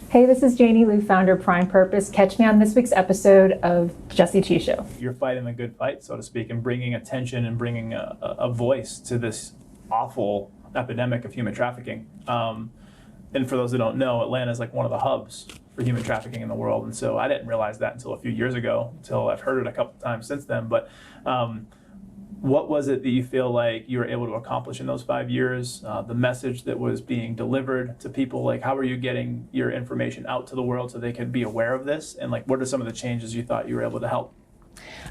Hey, this is Janie Liou, founder of Prime Purpose. Catch me on this week's episode of Jesse T Show. You're fighting the good fight, so to speak, and bringing attention and bringing a voice to this awful epidemic of human trafficking. And for those who don't know, Atlanta is like one of the hubs for human trafficking in the world. And so I didn't realize that until a few years ago, until I've heard it a couple times since then. But what was it that you feel like you were able to accomplish in those 5 years? The message that was being delivered to people, like how were you getting your information out to the world so they could be aware of this? And like, what are some of the changes you thought you were able to help?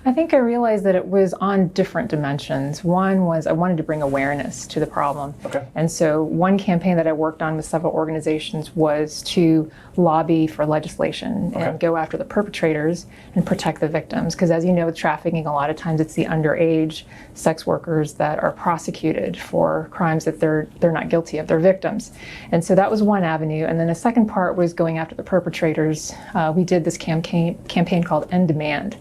I think I realized that it was on different dimensions. One was I wanted to bring awareness to the problem. Okay. And so one campaign that I worked on with several organizations was to lobby for legislation and go after the perpetrators and protect the victims. Because as you know, with trafficking, a lot of times it's the underage sex workers that are prosecuted for crimes that they're not guilty of, they're victims. And so that was one avenue. And then the second part was going after the perpetrators. We did this campaign called End Demand.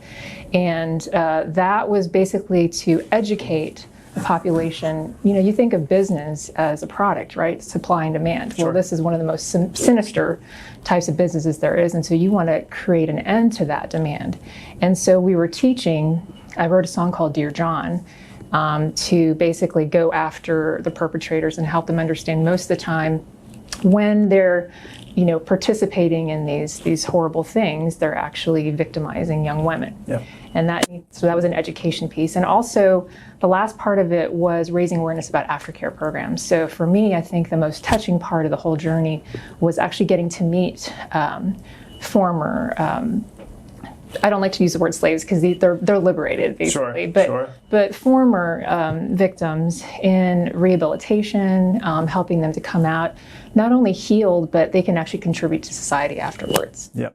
And that was basically to educate the population. You know, you think of business as a product, right? Supply and demand. Sure. Well, this is one of the most sinister types of businesses there is. And so you want to create an end to that demand. And so we were teaching, I wrote a song called Dear John, to basically go after the perpetrators and help them understand most of the time when they're participating in these horrible things, they're actually victimizing young women. Yeah. And so that was an education piece. And also the last part of it was raising awareness about aftercare programs. So for me, I think the most touching part of the whole journey was actually getting to meet former, I don't like to use the word slaves because they're liberated basically, but former victims in rehabilitation, helping them to come out not only healed, but they can actually contribute to society afterwards. Yeah.